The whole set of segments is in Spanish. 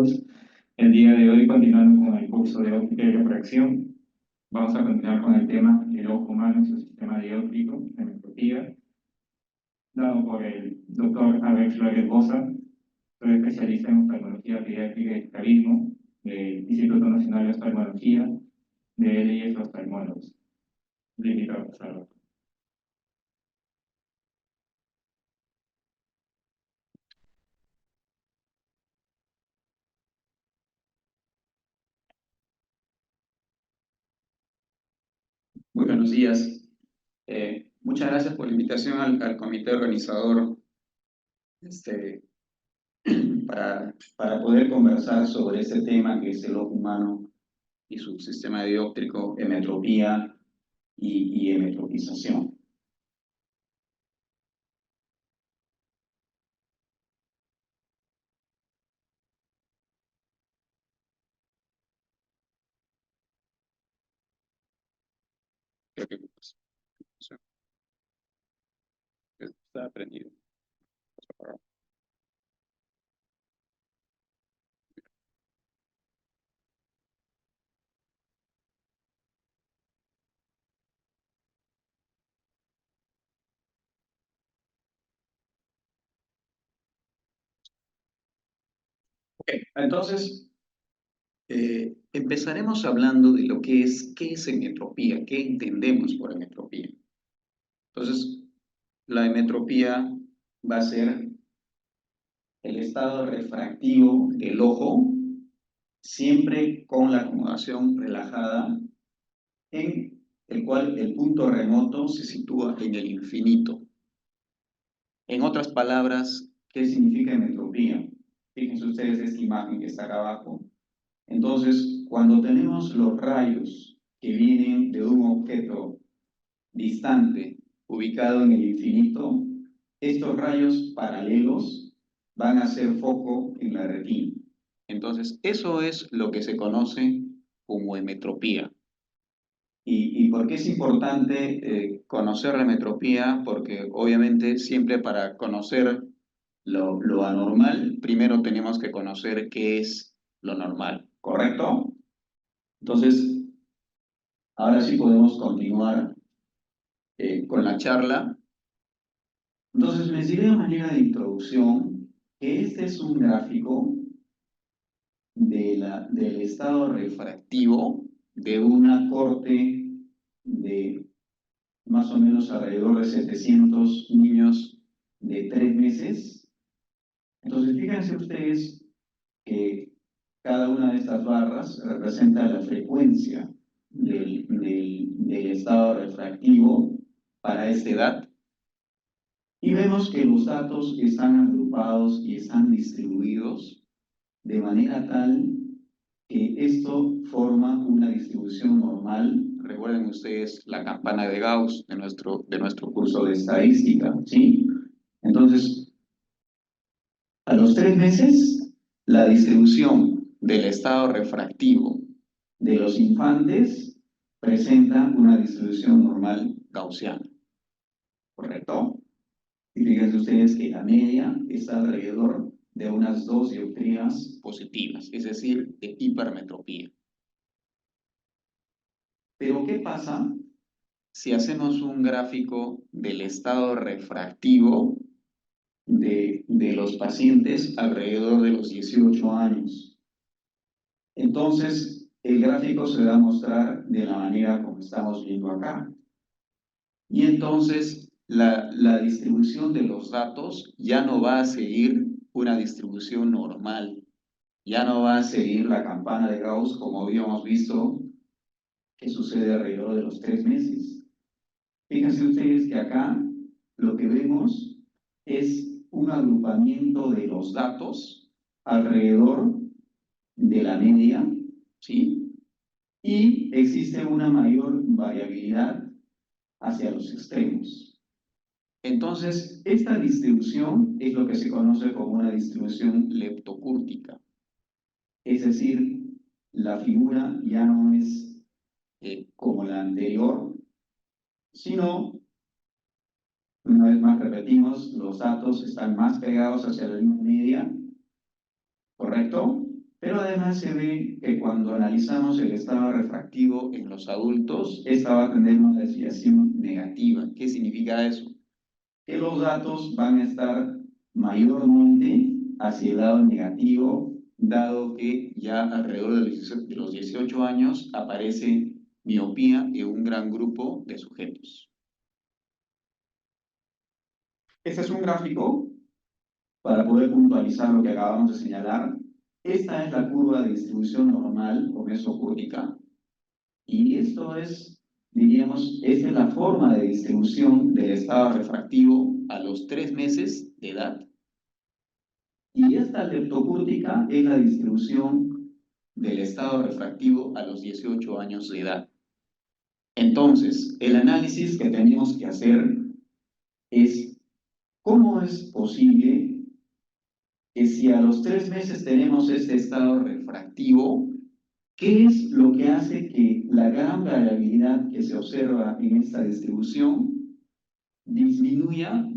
todos. El día de hoy, continuando con el curso de óptica y refracción, vamos a continuar con el tema del ojo humano y su sistema dióptrico de metropía, dado por el doctor Alex Flores Bosa. Soy especialista en oftalmología pediátrica y estrabismo del Instituto Nacional de Oftalmología de LIS Oftalmólogos. Le invito a pasar. Muy buenos días. Muchas gracias por la invitación al comité organizador para poder conversar sobre este tema que es el ojo humano y su sistema dióptrico, emetropía y emetropización. Creo que está prendido. Ok, entonces empezaremos hablando de lo que es, ¿qué es emetropía? ¿Qué entendemos por emetropía? Entonces, la emetropía va a ser el estado refractivo del ojo, siempre con la acomodación relajada, en el cual el punto remoto se sitúa en el infinito. En otras palabras, ¿qué significa emetropía? Fíjense ustedes esta imagen que está acá abajo. Entonces, cuando tenemos los rayos que vienen de un objeto distante, ubicado en el infinito, estos rayos paralelos van a hacer foco en la retina. Entonces, eso es lo que se conoce como emetropía. ¿Y por qué es importante conocer la emetropía? Porque obviamente siempre para conocer lo anormal, primero tenemos que conocer qué es lo normal, ¿correcto? Entonces, ahora sí podemos continuar con la charla. Entonces, les diré de manera de introducción que este es un gráfico del estado refractivo de una corte de más o menos alrededor de 700 niños de 3 meses. Entonces, fíjense ustedes que cada una de estas barras representa la frecuencia del estado refractivo para esta edad. Y vemos que los datos están agrupados y están distribuidos de manera tal que esto forma una distribución normal. Recuerden ustedes la campana de Gauss de nuestro curso de estadística, ¿sí? Entonces, a los 3 meses, la distribución del estado refractivo de los infantes presenta una distribución normal gaussiana, ¿correcto? Y fíjense ustedes que la media está alrededor de unas 2 dioptrías positivas, es decir, de hipermetropía. Pero, ¿qué pasa si hacemos un gráfico del estado refractivo de los pacientes alrededor de los 18 años? Entonces, el gráfico se va a mostrar de la manera como estamos viendo acá. Y entonces, la distribución de los datos ya no va a seguir una distribución normal, ya no va a seguir la campana de Gauss como habíamos visto que sucede alrededor de los 3 meses. Fíjense ustedes que acá lo que vemos es un agrupamiento de los datos alrededor de la media, ¿sí? Y existe una mayor variabilidad hacia los extremos. Entonces, esta distribución es lo que se conoce como una distribución leptocúrtica. Es decir, la figura ya no es como la anterior, sino, una vez más repetimos, los datos están más pegados hacia la línea media, ¿correcto? Pero además se ve que cuando analizamos el estado refractivo en los adultos, esta va a tener una desviación negativa. ¿Qué significa eso? Que los datos van a estar mayormente hacia el lado negativo, dado que ya alrededor de los 18 años aparece miopía en un gran grupo de sujetos. Este es un gráfico para poder puntualizar lo que acabamos de señalar. Esta es la curva de distribución normal o mesocúrtica. Y esto es, diríamos, esta es la forma de distribución del estado refractivo a los 3 meses de edad. Y esta leptocúrtica es la distribución del estado refractivo a los 18 años de edad. Entonces, el análisis que tenemos que hacer es cómo es posible que si a los 3 meses tenemos este estado refractivo, ¿qué es lo que hace que la gran variabilidad que se observa en esta distribución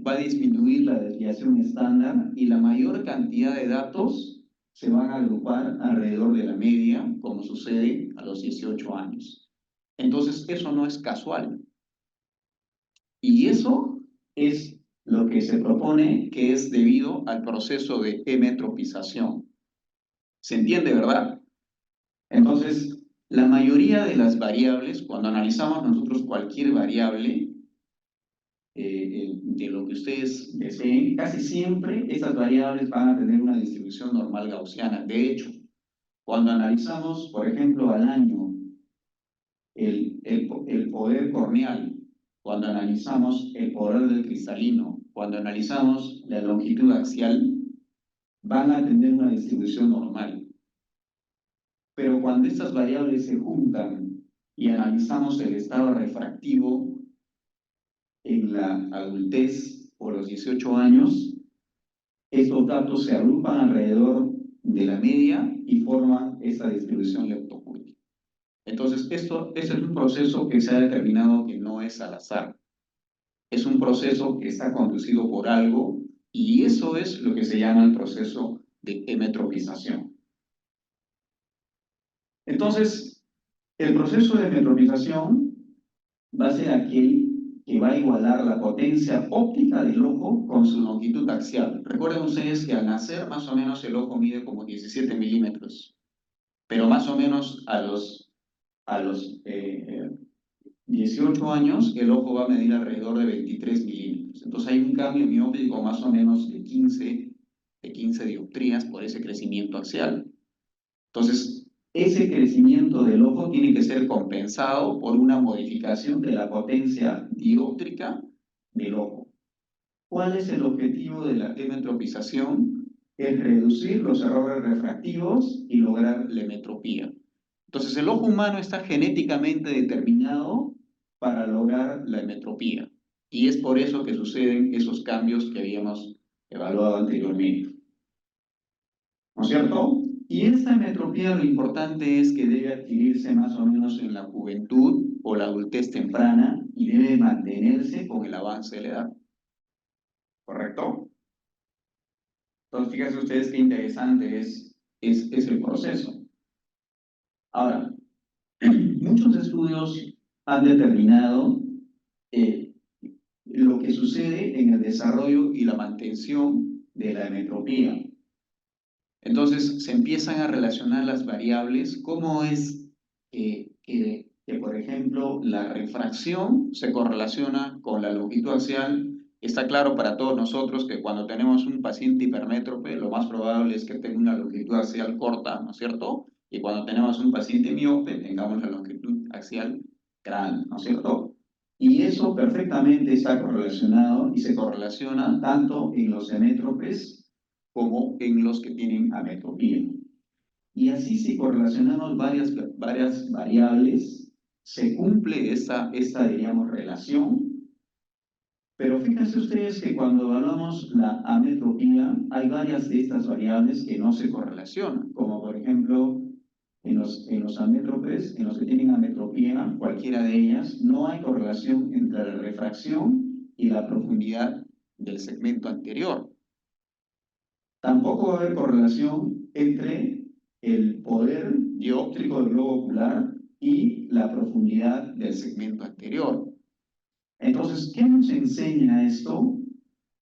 va a disminuir la desviación estándar y la mayor cantidad de datos se van a agrupar alrededor de la media, como sucede a los 18 años? Entonces, eso no es casual. Y eso es lo que se propone que es debido al proceso de hemetropización. ¿Se entiende, verdad? Entonces, la mayoría de las variables, cuando analizamos nosotros cualquier variable, de lo que ustedes deseen, casi siempre estas variables van a tener una distribución normal gaussiana. De hecho, cuando analizamos, por ejemplo, al año el poder corneal, cuando analizamos el poder del cristalino, cuando analizamos la longitud axial, van a tener una distribución normal. Pero cuando estas variables se juntan y analizamos el estado refractivo en la adultez o los 18 años, estos datos se agrupan alrededor de la media y forman esta distribución leptocúrtica. Entonces, este es un proceso que se ha determinado que no es al azar. Es un proceso que está conducido por algo y eso es lo que se llama el proceso de hemetropización. Entonces, el proceso de hemetropización va a ser aquel que va a igualar la potencia óptica del ojo con su longitud axial. Recuerden ustedes que al nacer más o menos el ojo mide como 17 milímetros, pero más o menos a los 18 años el ojo va a medir alrededor de 23 milímetros. Entonces hay un cambio miópico más o menos de 15 dioptrías por ese crecimiento axial. Entonces, ese crecimiento del ojo tiene que ser compensado por una modificación de la potencia dióptrica del ojo. ¿Cuál es el objetivo de la hemetropización? Es reducir los errores refractivos y lograr la hemetropía. Entonces, el ojo humano está genéticamente determinado para lograr la hemetropía. Y es por eso que suceden esos cambios que habíamos evaluado anteriormente. ¿No es cierto? Y esta hemetropía lo importante es que debe adquirirse más o menos en la juventud o la adultez temprana y debe mantenerse con el avance de la edad. ¿Correcto? Entonces, fíjense ustedes qué interesante es el proceso. Ahora, muchos estudios han determinado lo que sucede en el desarrollo y la mantención de la hemetropía. Entonces se empiezan a relacionar las variables, cómo es que, por ejemplo, la refracción se correlaciona con la longitud axial. Está claro para todos nosotros que cuando tenemos un paciente hipermétrope, lo más probable es que tenga una longitud axial corta, ¿no es cierto? Y cuando tenemos un paciente miope, tengamos la longitud axial grande, ¿no es cierto? Y eso perfectamente está correlacionado y se correlaciona tanto en los hemétropes como en los que tienen ametropía. Y así si correlacionamos varias variables, se cumple esta diríamos, relación. Pero fíjense ustedes que cuando evaluamos la ametropía, hay varias de estas variables que no se correlacionan, como por ejemplo, en los amétropes, en los que tienen ametropía, cualquiera de ellas, no hay correlación entre la refracción y la profundidad del segmento anterior. Tampoco va a haber correlación entre poder dióptrico del globo ocular y la profundidad del segmento anterior. Entonces, ¿qué nos enseña esto?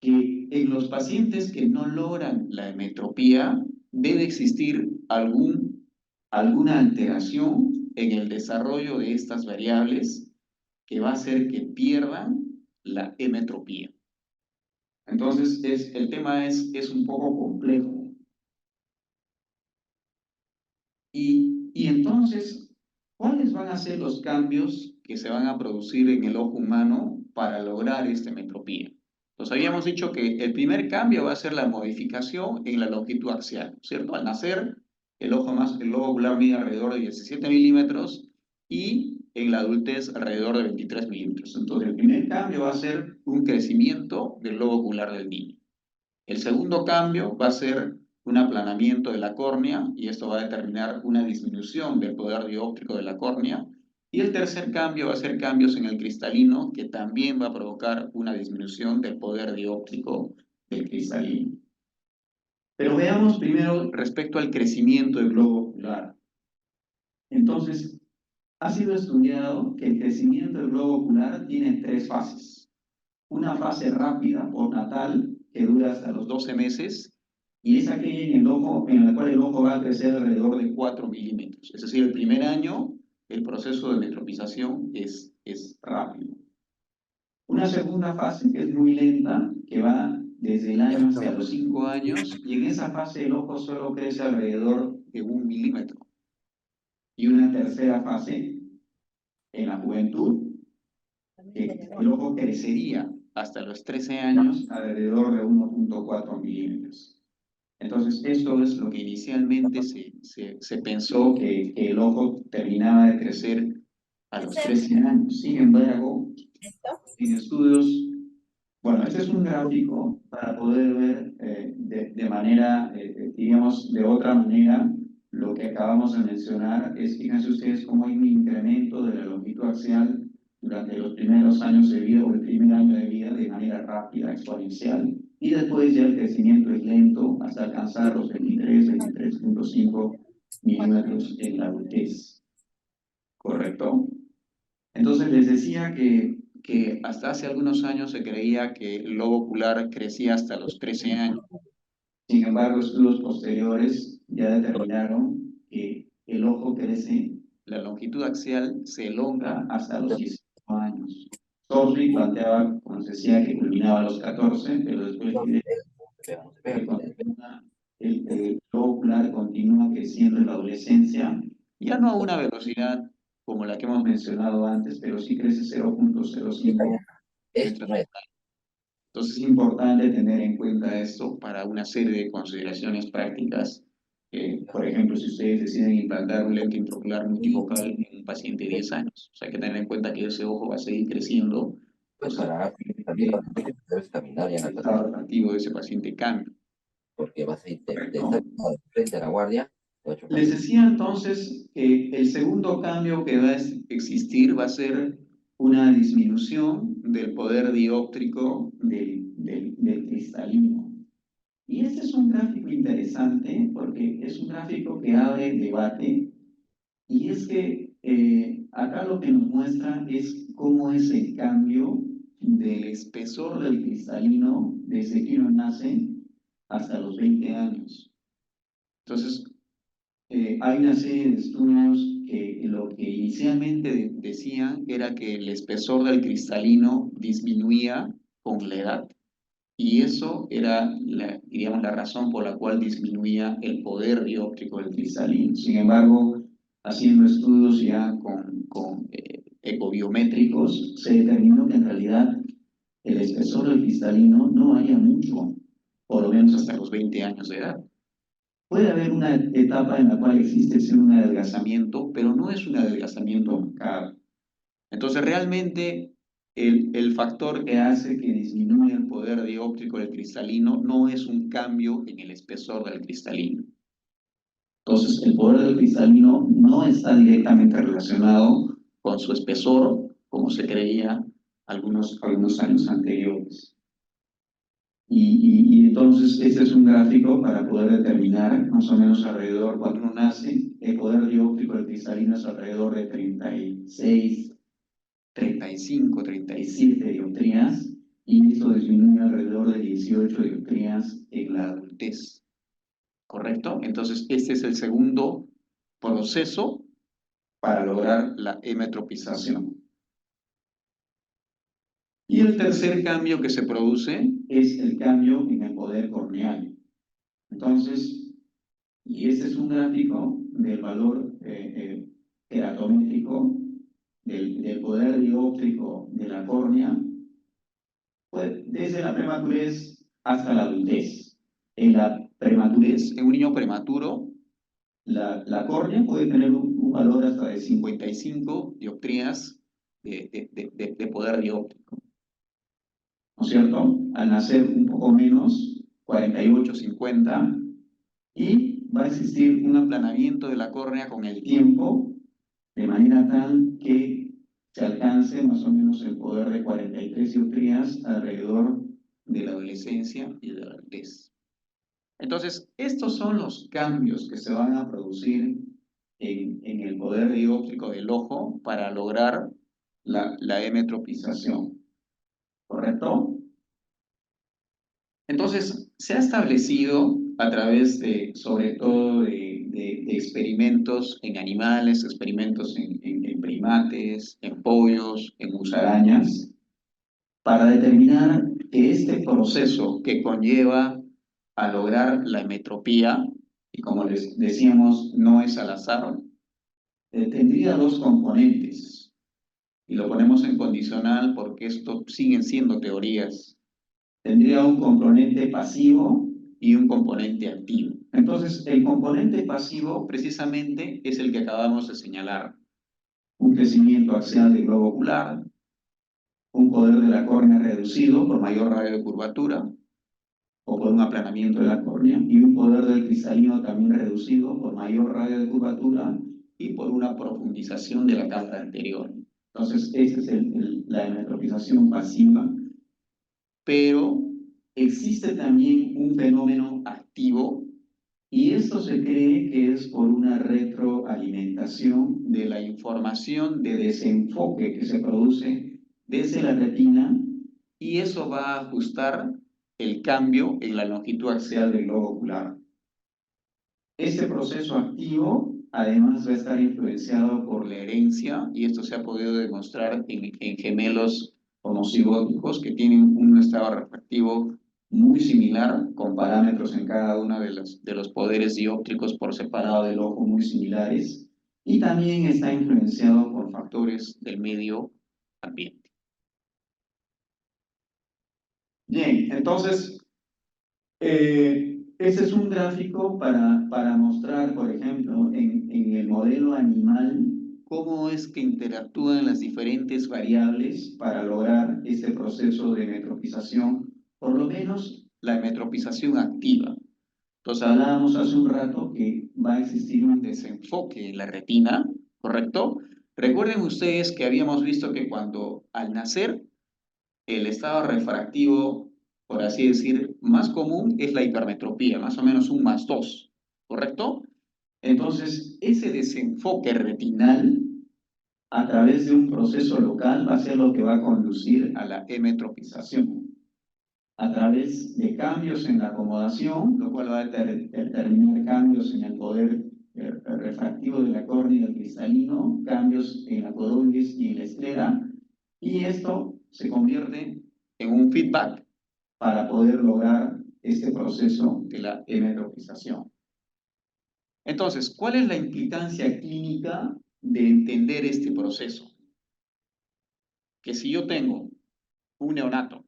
Que en los pacientes que no logran la emetropía debe existir alguna alteración en el desarrollo de estas variables que va a hacer que pierdan la emetropía. Entonces, el tema es un poco complejo. Y entonces, ¿cuáles van a ser los cambios que se van a producir en el ojo humano para lograr esta emetropía? Nos habíamos dicho que el primer cambio va a ser la modificación en la longitud axial, ¿cierto? Al nacer, el ojo ocular mide alrededor de 17 milímetros y en la adultez alrededor de 23 milímetros. Entonces, el primer cambio va a ser un crecimiento del globo ocular del niño. El segundo cambio va a ser un aplanamiento de la córnea y esto va a determinar una disminución del poder dióptrico de la córnea. Y el tercer cambio va a ser cambios en el cristalino que también va a provocar una disminución del poder dióptrico del cristalino. Pero veamos primero respecto al crecimiento del globo ocular. Entonces, ha sido estudiado que el crecimiento del globo ocular tiene tres fases. Una fase rápida postnatal que dura hasta los 12 meses y es aquella en la cual el ojo va a crecer alrededor de 4 milímetros. Es decir, el primer año el proceso de metropización es rápido. Una segunda fase que es muy lenta, que va desde el año hasta los 5 años, y en esa fase el ojo solo crece alrededor de 1 milímetro. Y una tercera fase, en la juventud, que el ojo crecería hasta los 13 años alrededor de 1.4 milímetros. Entonces, esto es lo que inicialmente se pensó que el ojo terminaba de crecer a los 13 años. Sin embargo, en estudios, bueno, este es un gráfico para poder ver de manera, digamos, de otra manera, lo que acabamos de mencionar es, fíjense ustedes cómo hay un incremento de la longitud axial durante los primeros años de vida o el primer año de vida de manera rápida, exponencial, y después ya el crecimiento es lento hasta alcanzar los 23.5 milímetros en la adultez. ¿Correcto? Entonces les decía que hasta hace algunos años se creía que el globo ocular crecía hasta los 13 años. Sin embargo, estudios posteriores ya determinaron que el ojo crece, la longitud axial se elonga hasta los 18 años. Thorndike planteaba, como se decía, que culminaba a los 14, pero después el globo ocular continúa creciendo en la adolescencia, ya no a una velocidad como la que hemos mencionado antes, pero sí crece 0.05 metros. Entonces es importante tener en cuenta esto para una serie de consideraciones prácticas. Por ejemplo, si ustedes deciden implantar un lente intraocular multifocal en un paciente de 10 años, o sea, hay que tener en cuenta que ese ojo va a seguir creciendo. Pues para debes caminar y el estado refractivo de ese paciente cambia. Porque vas a ir de estar frente a la guardia. Les decía entonces que el segundo cambio que va a existir va a ser una disminución del poder dióptrico del cristalino. Y este es un gráfico interesante porque es un gráfico que abre el debate y es que acá lo que nos muestra es cómo es el cambio del espesor del cristalino desde que uno nace hasta los 20 años. Entonces, hay una serie de estudios que lo que inicialmente decían era que el espesor del cristalino disminuía con la edad y eso era, digamos, la razón por la cual disminuía el poder dióptrico del cristalino. Sin embargo, haciendo estudios ya con ecobiométricos, se determinó que en realidad el espesor del cristalino no varía mucho, por lo menos hasta los 20 años de edad. Puede haber una etapa en la cual existe un adelgazamiento, pero no es un adelgazamiento marcado. Entonces, realmente, el factor que hace que disminuya el poder dióptrico del cristalino no es un cambio en el espesor del cristalino. Entonces, el poder del cristalino no está directamente relacionado con su espesor, como se creía algunos años anteriores. Y entonces este es un gráfico para poder determinar más o menos alrededor cuando uno nace, 35, 37 dioptrías, y eso disminuye alrededor de 18 dioptrías en la adultez. ¿Correcto? Entonces, este es el segundo proceso para lograr la hemetropización. Y el tercer cambio que se produce es el cambio en el poder corneal. Entonces, y este es un gráfico del valor teratométrico del poder dióptrico de la córnea, pues, desde la prematurez hasta la adultez. En la prematurez, en un niño prematuro, la córnea puede tener un valor hasta de 55 dioptrías de poder dióptrico, ¿no es cierto? Al nacer un poco menos, 48, 50, y va a existir un aplanamiento de la córnea con el tiempo, de manera tal que se alcance más o menos el poder de 43 dioptrías alrededor de la adolescencia y de la adultez. Entonces, estos son los cambios que se van a producir en el poder dióptrico del ojo para lograr la hemetropización. ¿Correcto? Entonces, se ha establecido a través de, sobre todo, de experimentos en animales, experimentos en primates, en pollos, en musarañas, para determinar que este proceso que conlleva a lograr la hemetropía, y como les decíamos, no es al azar, tendría dos componentes. Y lo ponemos en condicional porque esto siguen siendo teorías. Tendría un componente pasivo y un componente activo. Entonces, el componente pasivo precisamente es el que acabamos de señalar. Un crecimiento axial del globo ocular, un poder de la córnea reducido por mayor radio de curvatura, o por un aplanamiento de la córnea, y un poder del cristalino también reducido por mayor radio de curvatura y por una profundización de la cámara anterior. Entonces, esa es la hemetropización pasiva. Pero existe también un fenómeno activo, y esto se cree que es por una retroalimentación de la información de desenfoque que se produce desde la retina, y eso va a ajustar el cambio en la longitud axial del globo ocular. Este proceso activo además va a estar influenciado por la herencia, y esto se ha podido demostrar en gemelos homocigóticos que tienen un estado refractivo muy similar, con parámetros en cada uno de los poderes dióptricos por separado del ojo muy similares, y también está influenciado por factores del medio ambiente. Bien, entonces, este es un gráfico para mostrar, por ejemplo, en el modelo animal, cómo es que interactúan las diferentes variables para lograr este proceso de hemetropización, por lo menos la hemetropización activa. Entonces, hablábamos hace un rato que va a existir un desenfoque en la retina, ¿correcto? Recuerden ustedes que habíamos visto que cuando al nacer, el estado refractivo, por así decir, más común es la hipermetropía, más o menos un +2, ¿correcto? Entonces, ese desenfoque retinal a través de un proceso local va a ser lo que va a conducir a la hemetropización. A través de cambios en la acomodación, lo cual va a determinar cambios en el poder refractivo de la córnea y del cristalino, cambios en la coroidis y en la esclera, y esto se convierte en un feedback para poder lograr este proceso de la hemetropización. Entonces, ¿cuál es la implicancia clínica de entender este proceso? Que si yo tengo un neonato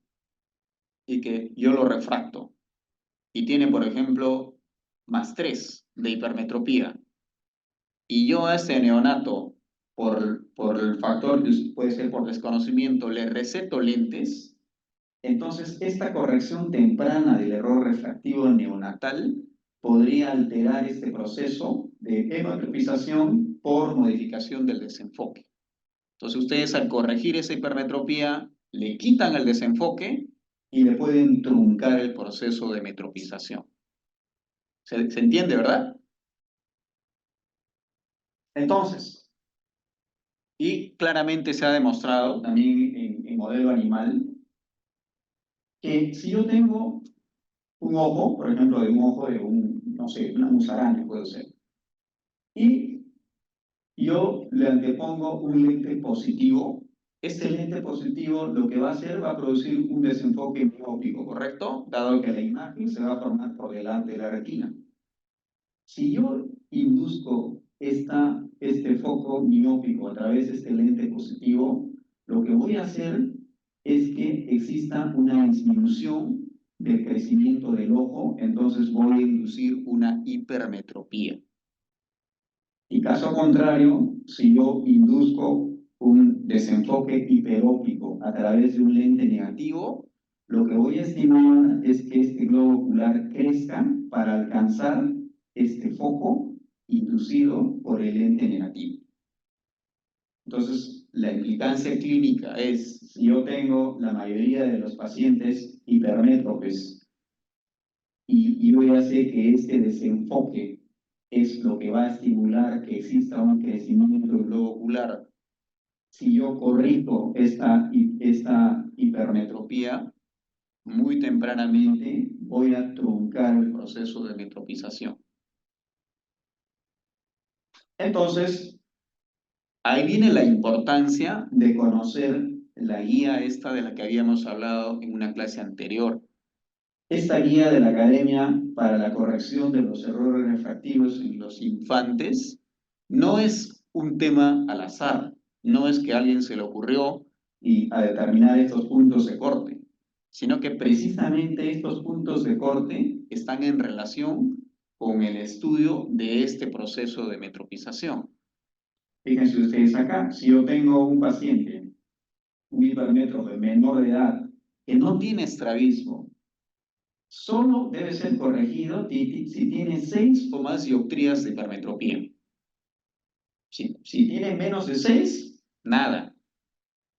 y que yo lo refracto y tiene, por ejemplo, +3 de hipermetropía, y yo a ese neonato, por el factor que puede ser por desconocimiento, le receto lentes, entonces esta corrección temprana del error refractivo neonatal podría alterar este proceso de hemetropización por modificación del desenfoque. Entonces ustedes, al corregir esa hipermetropía, le quitan el desenfoque y le pueden truncar el proceso de metropización. ¿Se entiende, verdad? Entonces, Y claramente se ha demostrado también en modelo animal que si yo tengo un ojo, por ejemplo, de un ojo de no sé, una musaraña puede ser, y yo le antepongo un lente positivo, este lente positivo lo que va a hacer va a producir un desenfoque miópico, ¿correcto? Dado que la imagen se va a formar por delante de la retina. Si yo induzco este foco miópico a través de este lente positivo, lo que voy a hacer es que exista una disminución del crecimiento del ojo, entonces voy a inducir una hipermetropía. Y caso contrario, si yo induzco un desenfoque hiperópico a través de un lente negativo, lo que voy a estimular es que este globo ocular crezca para alcanzar este foco inducido por el lente negativo. Entonces, la implicancia clínica es, si yo tengo la mayoría de los pacientes hipermétropes y voy a hacer que este desenfoque es lo que va a estimular que exista un crecimiento del globo ocular. Si yo corrijo esta hipermetropía, muy tempranamente voy a truncar el proceso de metropización. Entonces, ahí viene la importancia de conocer la guía esta de la que habíamos hablado en una clase anterior. Esta guía de la Academia para la Corrección de los Errores Refractivos en los Infantes no es un tema al azar, no es que a alguien se le ocurrió y a determinar estos puntos de corte, sino que precisamente estos puntos de corte están en relación con el estudio de este proceso de metropización. Fíjense ustedes acá, si yo tengo un paciente, un hipermétrope menor de edad, que no tiene estrabismo, solo debe ser corregido si tiene 6 o más dioptrías de hipermetropía. Si tiene menos de 6, nada.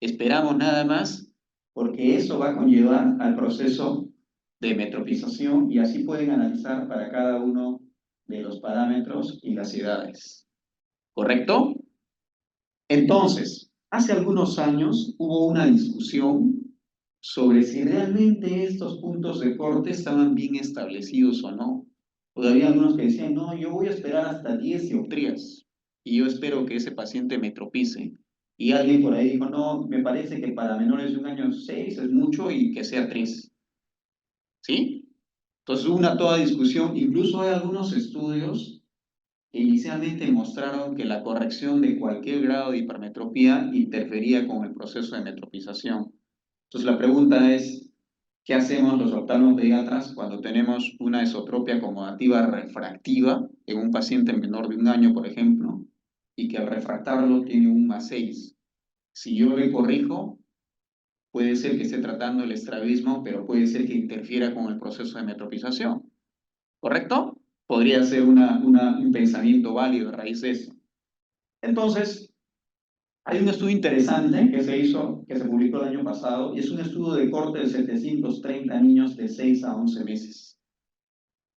Esperamos nada más porque eso va a conllevar al proceso de metropización y así pueden analizar para cada uno de los parámetros y las edades. ¿Correcto? Entonces, hace algunos años hubo una discusión sobre si realmente estos puntos de corte estaban bien establecidos o no. Pues había algunos que decían, no, yo voy a esperar hasta 10 dioptrías y yo espero que ese paciente metropice. Y alguien por ahí dijo, no, me parece que para menores de un año 6 es mucho y que sea 3. ¿Sí? Entonces hubo una toda discusión, incluso hay algunos estudios que inicialmente mostraron que la corrección de cualquier grado de hipermetropía interfería con el proceso de metropización. Entonces la pregunta es, ¿qué hacemos los oftalmopediatras cuando tenemos una esotropia acomodativa refractiva en un paciente menor de un año, por ejemplo, y que al refractarlo tiene un +6? Si yo le corrijo, puede ser que esté tratando el estrabismo, pero puede ser que interfiera con el proceso de metropización. ¿Correcto? Podría ser un pensamiento válido a raíz de eso. Entonces, hay un estudio interesante que se hizo, que se publicó el año pasado, y es un estudio de corte de 730 niños de 6 a 11 meses.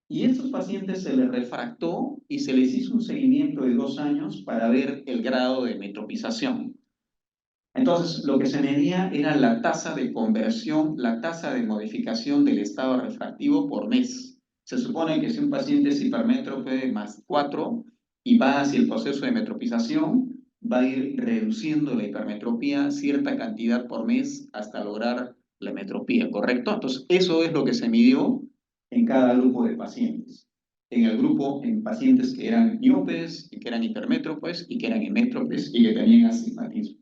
Y a estos pacientes se les refractó y se les hizo un seguimiento de 2 años para ver el grado de metropización. Entonces, lo que se medía era la tasa de conversión, la tasa de modificación del estado refractivo por mes. Se supone que si un paciente es hipermétrope +4 y va hacia el proceso de metropización, va a ir reduciendo la hipermetropía cierta cantidad por mes hasta lograr la metropía, ¿correcto? Entonces, eso es lo que se midió en cada grupo de pacientes. En el grupo, en pacientes que eran miopes, que eran hipermétropes y que eran hemétropes y que tenían astigmatismo.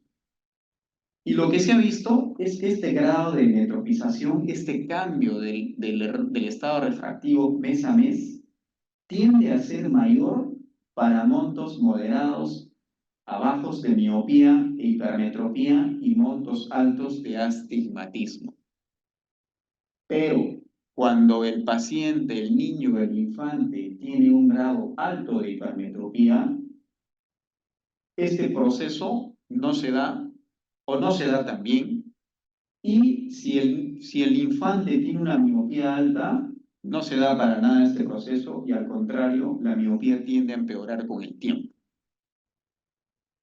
Y lo que se ha visto es que este grado de metropización, este cambio del estado refractivo mes a mes, tiende a ser mayor para montos moderados a bajos de miopía e hipermetropía y montos altos de astigmatismo. Pero cuando el paciente, el niño o el infante tiene un grado alto de hipermetropía, este proceso no se da o no se da tan bien. Y si el infante tiene una miopía alta, no se da para nada este proceso y al contrario, la miopía tiende a empeorar con el tiempo.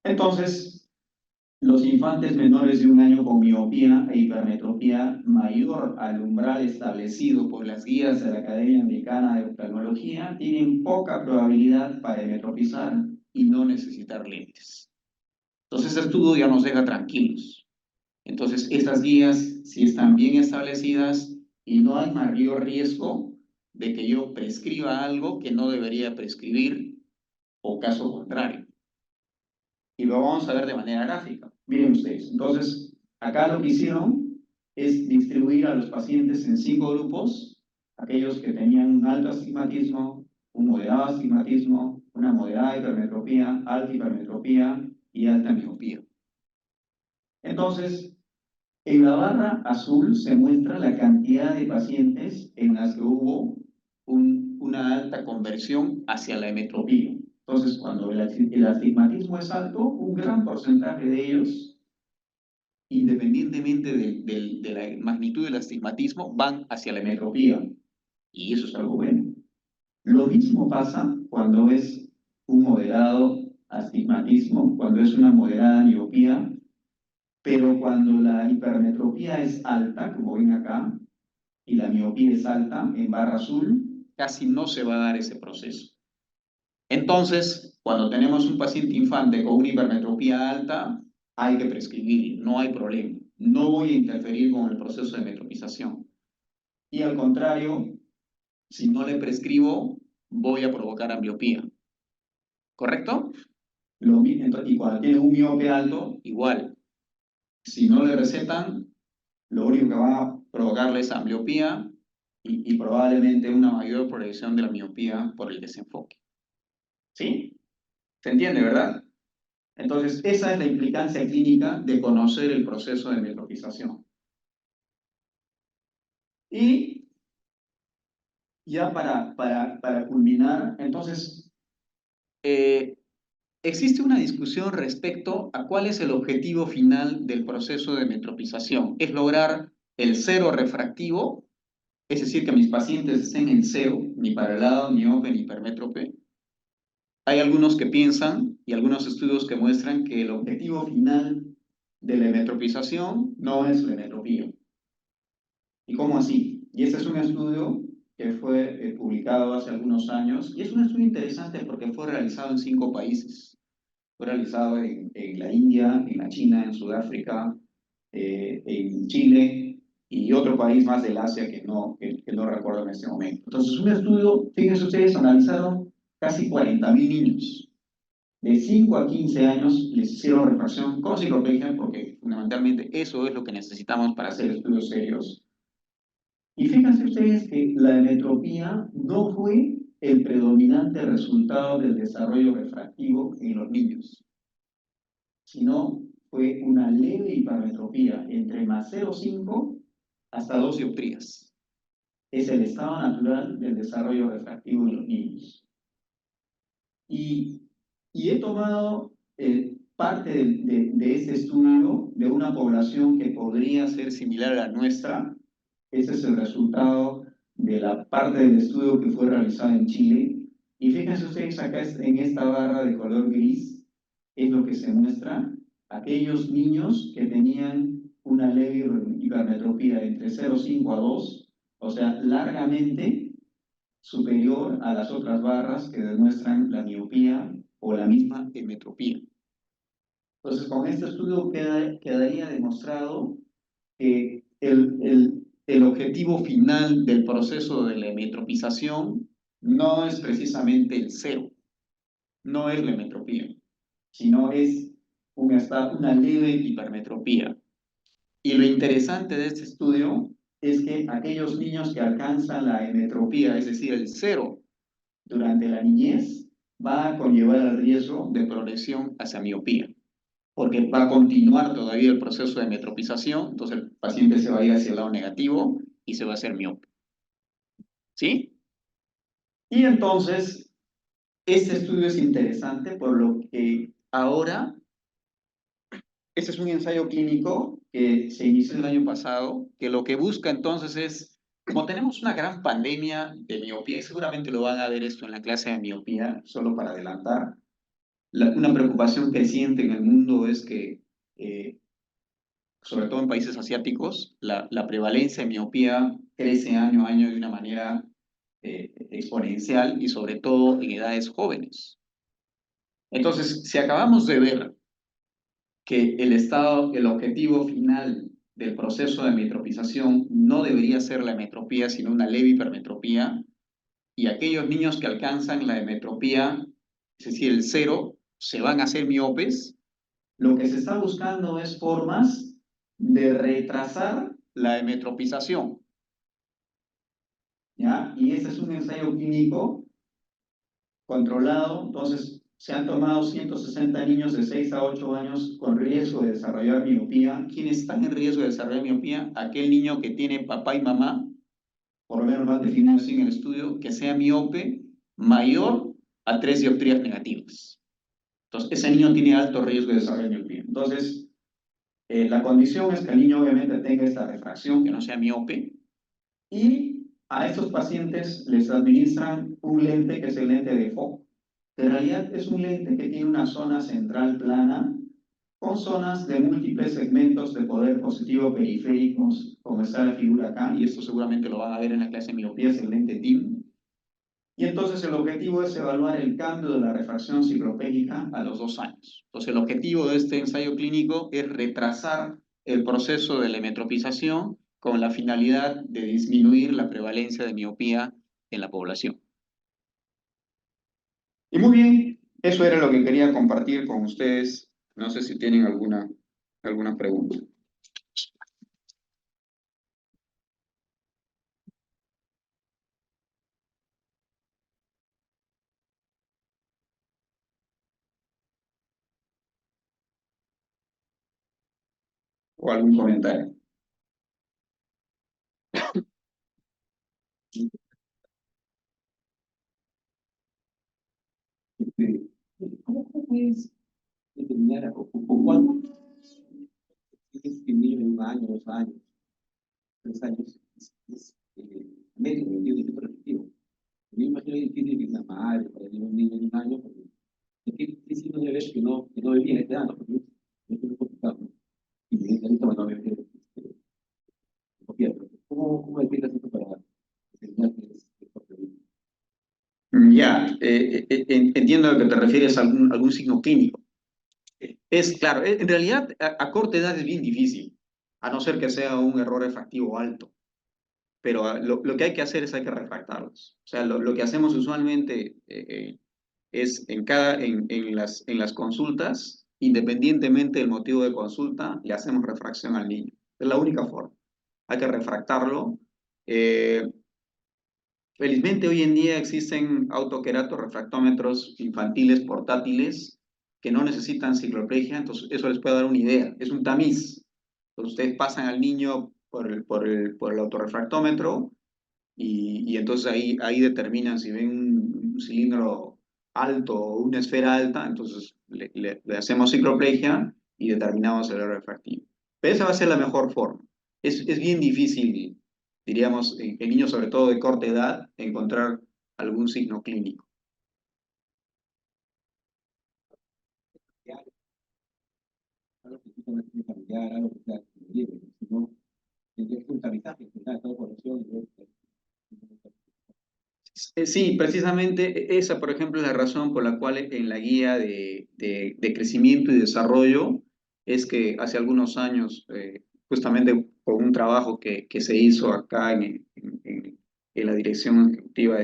Entonces, Los infantes menores de 1 año con miopía e hipermetropía mayor al umbral establecido por las guías de la Academia Americana de Oftalmología tienen poca probabilidad para emetropizar y no necesitar lentes. Entonces, este estudio ya nos deja tranquilos. Entonces, estas guías sí están bien establecidas y no hay mayor riesgo de que yo prescriba algo que no debería prescribir o caso contrario. Y lo vamos a ver de manera gráfica. Miren ustedes, entonces, acá lo que hicieron es distribuir a los pacientes en 5 grupos, aquellos que tenían un alto astigmatismo, un moderado astigmatismo, una moderada hipermetropía, alta hipermetropía y alta miopía. Entonces, en la barra azul se muestra la cantidad de pacientes en las que hubo una alta conversión hacia la emetropía. Entonces, cuando el astigmatismo es alto, un gran porcentaje de ellos, independientemente de la magnitud del astigmatismo, van hacia la emetropía. Y eso es algo bueno. Lo mismo pasa cuando es un moderado astigmatismo, cuando es una moderada miopía, pero cuando la hipermetropía es alta, como ven acá, y la miopía es alta, en barra azul, casi no se va a dar ese proceso. Entonces, cuando tenemos un paciente infante con una hipermetropía alta, hay que prescribir, no hay problema. No voy a interferir con el proceso de metropización. Y al contrario, si no le prescribo, voy a provocar ambliopía. ¿Correcto? Y cuando tiene un miope alto, igual. Si no le recetan, lo único que va a provocarle es ambliopía y probablemente una mayor progresión de la miopía por el desenfoque. ¿Sí? ¿Se entiende, verdad? Entonces, esa es la implicancia clínica de conocer el proceso de metropización. Y ya para culminar, entonces, existe una discusión respecto a cuál es el objetivo final del proceso de metropización. ¿Es lograr el cero refractivo? Es decir, que mis pacientes estén en cero, ni para el lado, ni miope, ni hipermétrope. Hay algunos que piensan, y algunos estudios que muestran que el objetivo final de la emetropización no es la emetropía. ¿Y cómo así? Y este es un estudio que fue publicado hace algunos años, y es un estudio interesante porque fue realizado en 5 países. Fue realizado en la India, en la China, en Sudáfrica, en Chile y otro país más del Asia que no recuerdo en este momento. Entonces, un estudio, fíjense ustedes, analizaron casi 40.000 niños. De 5 a 15 años les hicieron refracción con cicloplegia, porque fundamentalmente eso es lo que necesitamos para hacer estudios serios. Y fíjense ustedes que la emetropía no fue el predominante resultado del desarrollo refractivo en los niños, sino fue una leve hipermetropía entre más 0,5 hasta 2 dioptrías. Es el estado natural del desarrollo refractivo en los niños. Y he tomado parte de este estudio de una población que podría ser similar a la nuestra. Este es el resultado de la parte del estudio que fue realizada en Chile. Y fíjense ustedes acá en esta barra de color gris, es lo que se muestra, aquellos niños que tenían una leve hipermetropía entre 0,5 a 2, o sea, largamente superior a las otras barras que demuestran la miopía o la misma emetropía. Entonces, con este estudio quedaría demostrado que el objetivo final del proceso de la emetropización no es precisamente el cero, no es la emetropía, sino es una leve hipermetropía. Y lo interesante de este estudio es que aquellos niños que alcanzan la emetropía, es decir, el cero, durante la niñez, va a conllevar el riesgo de progresión hacia miopía, porque va a continuar todavía el proceso de metropización, entonces el paciente se va a ir hacia el lado negativo y se va a hacer miope. ¿Sí? Y entonces, este estudio es interesante por lo que ahora, este es un ensayo clínico que se inició el año pasado, que lo que busca entonces es, como tenemos una gran pandemia de miopía, y seguramente lo van a ver esto en la clase de miopía, solo para adelantar, una preocupación creciente en el mundo es que sobre todo en países asiáticos, la prevalencia de miopía crece año a año de una manera exponencial y sobre todo en edades jóvenes. Entonces, si acabamos de ver que el objetivo final del proceso de metropización no debería ser la metropía, sino una leve hipermetropía, y aquellos niños que alcanzan la metropía, es decir, el cero, se van a hacer miopes, lo que se está buscando es formas de retrasar la hemetropización, ¿ya? Y este es un ensayo clínico controlado, entonces se han tomado 160 niños de 6 a 8 años con riesgo de desarrollar miopía. ¿Quiénes están en riesgo de desarrollar miopía? Aquel niño que tiene papá y mamá, por lo menos lo han definido así en el estudio, que sea miope mayor a 3 dioptrías negativas. Entonces, ese niño tiene alto riesgo de desarrollar miopía. Entonces, la condición es que el niño obviamente tenga esta refracción, que no sea miope, y a estos pacientes les administran un lente que es el lente de foco. En realidad es un lente que tiene una zona central plana con zonas de múltiples segmentos de poder positivo periféricos, como está la figura acá, y esto seguramente lo van a ver en la clase de miopía, es el lente TIM. Y entonces el objetivo es evaluar el cambio de la refracción ciclopégica a los 2 años. Entonces el objetivo de este ensayo clínico es retrasar el proceso de la hemetropización con la finalidad de disminuir la prevalencia de miopía en la población. Y muy bien, eso era lo que quería compartir con ustedes. No sé si tienen alguna pregunta. O algún comentario. Este, ¿cómo puedes determinar o cuánto es que un niño de 1 año, 2 años, 3 años médico, entiendo que es relativo? Yo me imagino que tiene que una madre para tener un niño de 1 año, porque ¿qué signos de ver que no debería estar dando? Porque es muy complicado, ¿no? Y evidentemente no me copiar, pero ¿cómo detectas esto para determinar que es por peligro? Ya, entiendo a lo que te refieres a algún signo clínico. Es claro, en realidad a corta edad es bien difícil, a no ser que sea un error refractivo alto. Pero lo que hay que hacer es hay que refractarlos. O sea, lo que hacemos usualmente es en las consultas, independientemente del motivo de consulta, le hacemos refracción al niño. Es la única forma. Hay que refractarlo. Eh, Felizmente hoy en día existen autoqueratorefractómetros infantiles portátiles que no necesitan cicloplegia, entonces eso les puede dar una idea. Es un tamiz. Entonces ustedes pasan al niño por el autorrefractómetro y entonces ahí determinan si ven un cilindro alto o una esfera alta, entonces le hacemos cicloplegia y determinamos el error refractivo. Pero esa va a ser la mejor forma. Es bien difícil, diríamos, en niños sobre todo de corta edad, encontrar algún signo clínico. Algo que tú también tienes que familiar, algo que sea libre, sino es un tamizaje que está en toda población y Sí, precisamente esa, por ejemplo, es la razón por la cual en la guía de crecimiento y desarrollo es que hace algunos años, justamente por un trabajo que se hizo acá en la dirección ejecutiva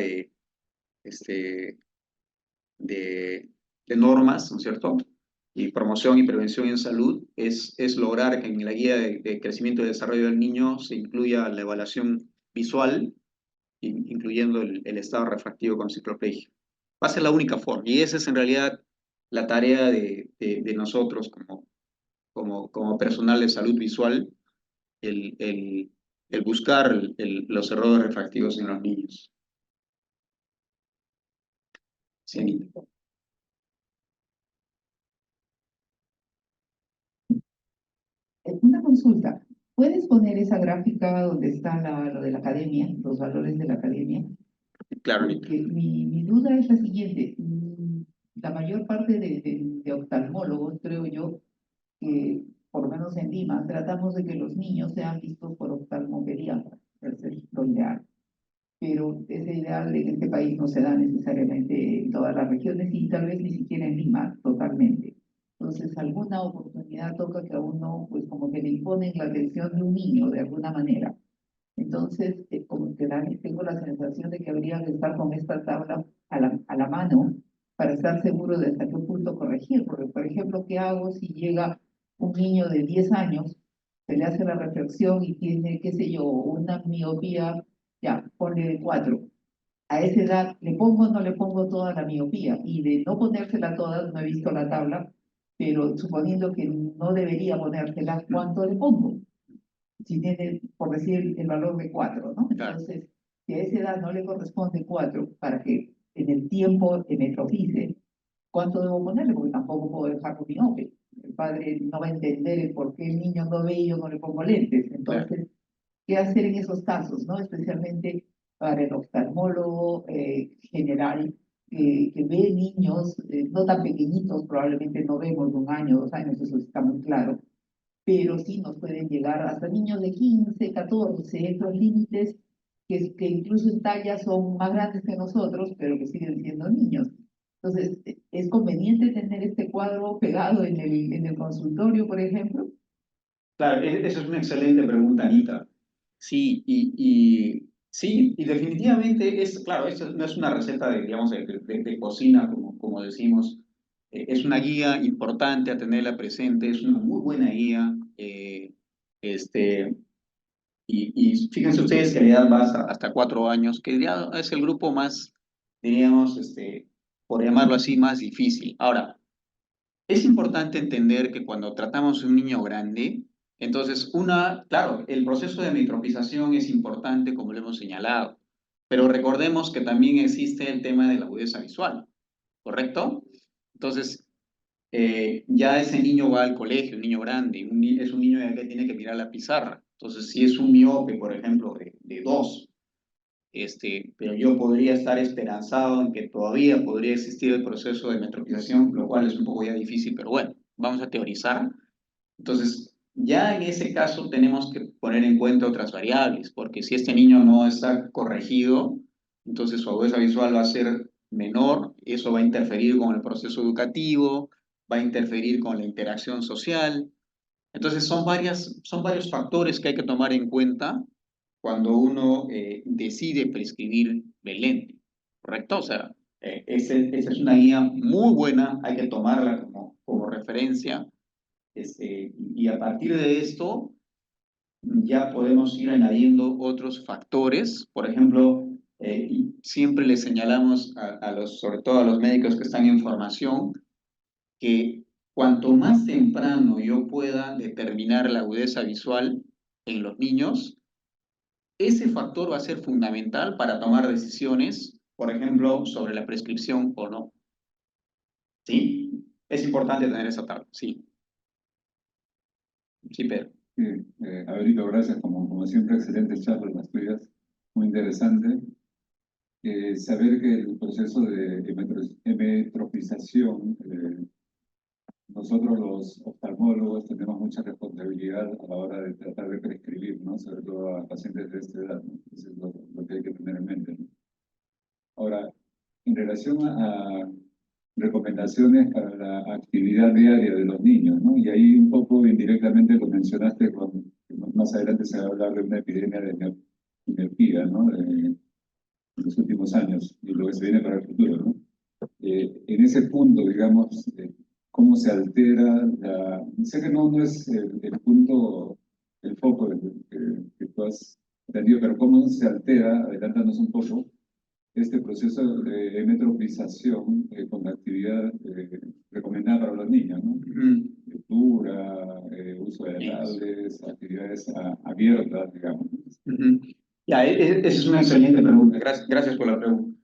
este, de, de normas, ¿no es cierto? Y promoción y prevención en salud, es lograr que en la guía de crecimiento y desarrollo del niño se incluya la evaluación visual incluyendo el estado refractivo con cicloplegia. Va a ser la única forma, y esa es en realidad la tarea de nosotros como personal de salud visual, el, el, el buscar los errores refractivos en los niños. Sí, Anita. Una consulta. ¿Puedes poner esa gráfica donde está lo de la academia, los valores de la academia? Claro, Anita. Porque mi duda es la siguiente. La mayor parte de oftalmólogos, creo yo, que menos en Lima, tratamos de que los niños sean vistos por oftalmopediatras, es lo ideal. Pero ese ideal en este país no se da necesariamente en todas las regiones y tal vez ni siquiera en Lima totalmente. Entonces, alguna oportunidad toca que a uno, pues como que le imponen la atención de un niño de alguna manera. Entonces, como que tengo la sensación de que habría que estar con esta tabla a la mano para estar seguro de hasta qué punto corregir. Porque, por ejemplo, ¿qué hago si llega un niño de 10 años, se le hace la reflexión y tiene, qué sé yo, una miopía, ya, ponle de 4? A esa edad, ¿le pongo o no le pongo toda la miopía? Y de no ponérsela toda, no he visto la tabla, pero suponiendo que no debería ponérsela, ¿cuánto le pongo? Si tiene, por decir, el valor de 4, ¿no? Claro. Entonces, si a esa edad no le corresponde 4, para que en el tiempo metropice, ¿cuánto debo ponerle? Porque tampoco puedo dejarlo miope. El padre no va a entender el por qué el niño no ve y yo no le pongo lentes. Entonces, ¿qué hacer en esos casos, no? Especialmente para el oftalmólogo general, que ve niños no tan pequeñitos, probablemente no vemos de 1 año, 2 años, eso está muy claro, pero sí nos pueden llegar hasta niños de 15, 14, estos límites que incluso en talla son más grandes que nosotros, pero que siguen siendo niños. Entonces, ¿es conveniente tener este cuadro pegado en el consultorio, por ejemplo? Claro, esa es una excelente pregunta, Anita. Sí, sí, y definitivamente es, claro, esto no es una receta de, digamos, de cocina, como decimos. Es una guía importante a tenerla presente, es una muy buena guía. Este, y fíjense ustedes que la edad va hasta 4 años, que ya es el grupo más, diríamos, por llamarlo así, más difícil. Ahora, es importante entender que cuando tratamos de un niño grande, entonces claro, el proceso de mitropización es importante, como lo hemos señalado, pero recordemos que también existe el tema de la agudeza visual, ¿correcto? Entonces, ya ese niño va al colegio, un niño grande, es un niño que tiene que mirar la pizarra. Entonces, si es un miope, por ejemplo, de 2, pero yo podría estar esperanzado en que todavía podría existir el proceso de metropización, lo cual es un poco ya difícil, pero bueno, vamos a teorizar. Entonces, ya en ese caso tenemos que poner en cuenta otras variables, porque si este niño no está corregido, entonces su agudeza visual va a ser menor, y eso va a interferir con el proceso educativo, va a interferir con la interacción social. Entonces, son varios factores que hay que tomar en cuenta cuando uno decide prescribir el lente, ¿correcto? O sea, esa es una guía muy buena, hay que tomarla como referencia, y a partir de esto ya podemos ir añadiendo otros factores. Por ejemplo, y siempre le señalamos sobre todo a los médicos que están en formación, que cuanto más temprano yo pueda determinar la agudeza visual en los niños, ese factor va a ser fundamental para tomar decisiones, por ejemplo, sobre la prescripción o no. ¿Sí? Es importante tener esa tabla. Sí. Sí, Pedro. Sí, Averito, gracias. Como siempre, excelentes charlas las tuyas. Muy interesante. Saber que el proceso de hemetropización, nosotros los oftalmólogos tenemos mucha responsabilidad a la hora de tratar de prescribir, ¿no? Sobre todo a pacientes de esta edad, ¿no? Eso es lo que hay que tener en mente, ¿no? Ahora, en relación a recomendaciones para la actividad diaria de los niños, ¿no? Y ahí un poco indirectamente lo mencionaste, más adelante se va a hablar de una epidemia de miopía, ¿no? En los últimos años y lo que se viene para el futuro, ¿no? En ese punto, digamos, cómo se altera sé que no es el punto, el foco que tú has entendido, pero cómo se altera, adelántanos un poco, este proceso de metropización con la actividad recomendada para los niños, ¿no? Lectura, uso de tablets, actividades abiertas, digamos. Ya, esa es una excelente pregunta. Gracias por la pregunta.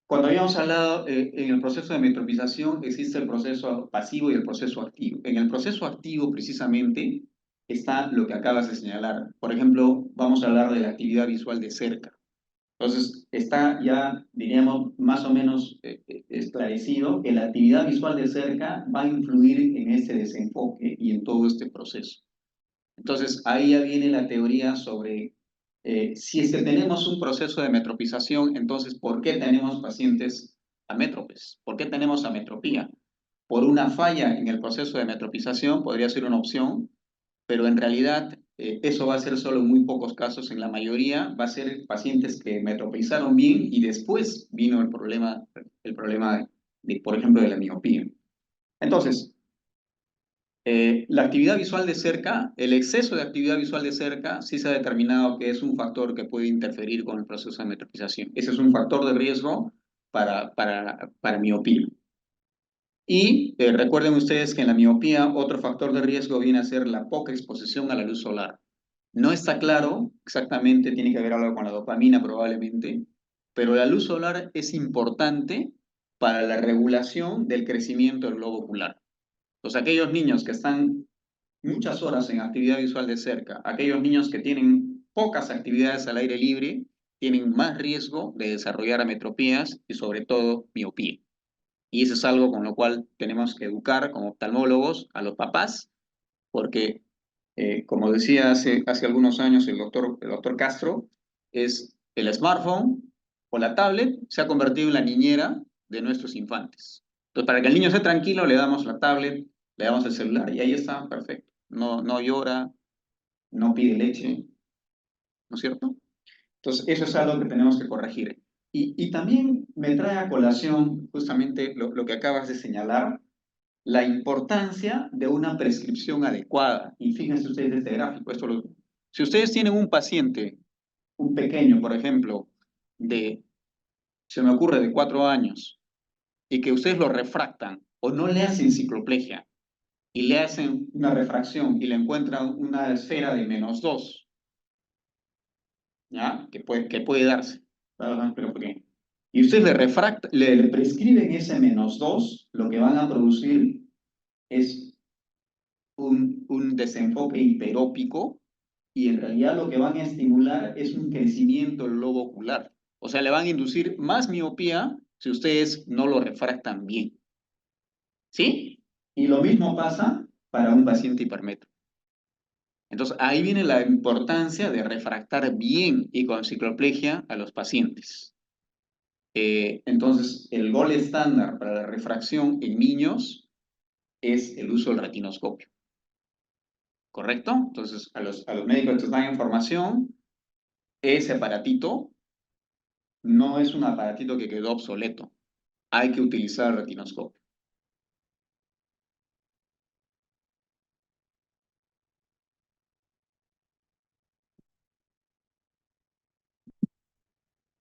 Cuando habíamos hablado, en el proceso de metropización existe el proceso pasivo y el proceso activo. En el proceso activo, precisamente, está lo que acabas de señalar. Por ejemplo, vamos a hablar de la actividad visual de cerca. Entonces, está ya, diríamos, más o menos esclarecido que la actividad visual de cerca va a influir en este desenfoque y en todo este proceso. Entonces, ahí ya viene la teoría sobre si es que tenemos un proceso de metropización, entonces, ¿por qué tenemos pacientes amétropes? ¿Por qué tenemos ametropía? Por una falla en el proceso de metropización podría ser una opción, pero en realidad eso va a ser solo en muy pocos casos. En la mayoría va a ser pacientes que metropizaron bien y después vino el problema por ejemplo, de la miopía. Entonces, la actividad visual de cerca, el exceso de actividad visual de cerca, sí se ha determinado que es un factor que puede interferir con el proceso de metropización. Ese es un factor de riesgo para miopía. Y recuerden ustedes que en la miopía otro factor de riesgo viene a ser la poca exposición a la luz solar. No está claro exactamente, tiene que ver algo con la dopamina probablemente, pero la luz solar es importante para la regulación del crecimiento del globo ocular. Entonces, aquellos niños que están muchas horas en actividad visual de cerca, aquellos niños que tienen pocas actividades al aire libre, tienen más riesgo de desarrollar ametropías y sobre todo miopía. Y eso es algo con lo cual tenemos que educar como oftalmólogos a los papás, porque, como decía hace algunos años el doctor Castro, es el smartphone o la tablet se ha convertido en la niñera de nuestros infantes. Entonces, para que el niño esté tranquilo, le damos la tablet, le damos el celular y ahí está, perfecto. No llora, no pide leche, ¿no es cierto? Entonces, eso es algo que tenemos que corregir. Y también me trae a colación justamente lo que acabas de señalar, la importancia de una prescripción adecuada. Y fíjense ustedes este gráfico. Si ustedes tienen un paciente, un pequeño, por ejemplo, se me ocurre, de 4 años, y que ustedes lo refractan o no le hacen cicloplegia y le hacen una refracción y le encuentran una esfera de -2, ¿ya? Que puede darse. Pero pequeño. Y ustedes le prescriben ese -2, lo que van a producir es un desenfoque hiperópico y en realidad lo que van a estimular es un crecimiento del globo ocular. O sea, le van a inducir más miopía si ustedes no lo refractan bien. ¿Sí? Y lo mismo pasa para un paciente hipermetro. Entonces, ahí viene la importancia de refractar bien y con cicloplegia a los pacientes. Entonces, el gol estándar para la refracción en niños es el uso del retinoscopio. ¿Correcto? Entonces, a los médicos que les dan información, ese aparatito no es un aparatito que quedó obsoleto. Hay que utilizar el retinoscopio.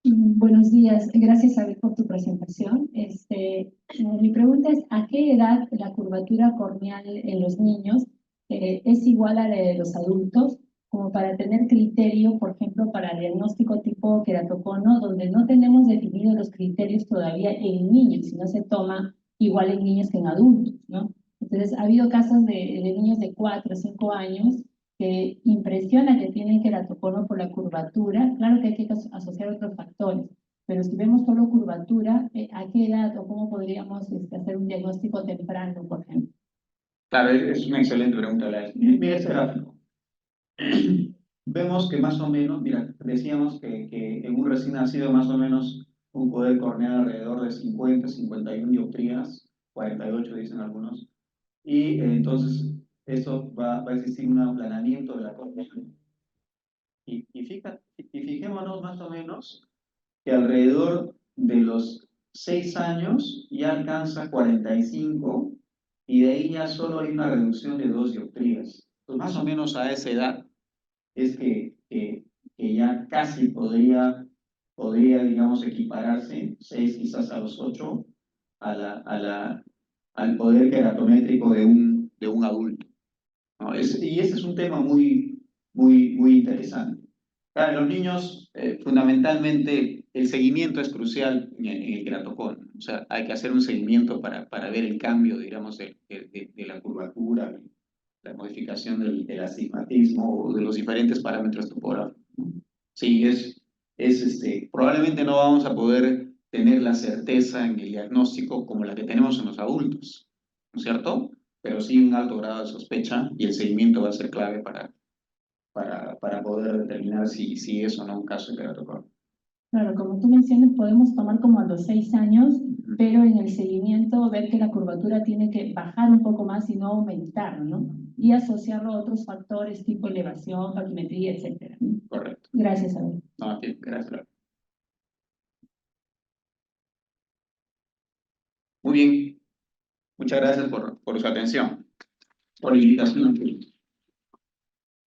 Buenos días, gracias David por tu presentación. Mi pregunta es, ¿a qué edad la curvatura corneal en los niños es igual a la de los adultos? Como para tener criterio, por ejemplo, para diagnóstico tipo queratocono, donde no tenemos definidos los criterios todavía en niños, si no se toma igual en niños que en adultos, ¿no? Entonces, ha habido casos de niños de 4 o 5 años que impresiona que tienen queratocono por la curvatura. Claro que hay que asociar otros factores, pero si vemos solo curvatura, ¿a qué edad o cómo podríamos hacer un diagnóstico temprano, por ejemplo? Claro, es una excelente pregunta. Mira este gráfico. Vemos que más o menos, mira, decíamos que en un recién nacido más o menos un poder corneal alrededor de 50, 51 dioptrías, 48 dicen algunos, y entonces eso va a existir un aplanamiento de la córnea. Y fijémonos más o menos que alrededor de los 6 años ya alcanza 45 y de ahí ya solo hay una reducción de 2 dioptrías. Entonces, más o menos a esa edad es que ya casi podría, digamos, equipararse, 6 quizás a los 8, al poder queratométrico de un adulto, ¿no? Y ese es un tema muy interesante. Claro, en los niños, fundamentalmente, el seguimiento es crucial en el queratocono. O sea, hay que hacer un seguimiento para ver el cambio, digamos, de la curvatura, la modificación del astigmatismo o de los diferentes parámetros topográficos. Sí, probablemente no vamos a poder tener la certeza en el diagnóstico como la que tenemos en los adultos, ¿no es cierto? Pero sí un alto grado de sospecha y el seguimiento va a ser clave para poder determinar si es o no un caso de queratocornea. Claro, como tú mencionas, podemos tomar como a los 6 años, pero en el seguimiento ver que la curvatura tiene que bajar un poco más y no aumentar, ¿no? Y asociarlo a otros factores tipo elevación, paquimetría, etcétera. Correcto. Gracias, Abel. No, aquí, gracias. Muy bien. Muchas gracias por su atención, por la invitación.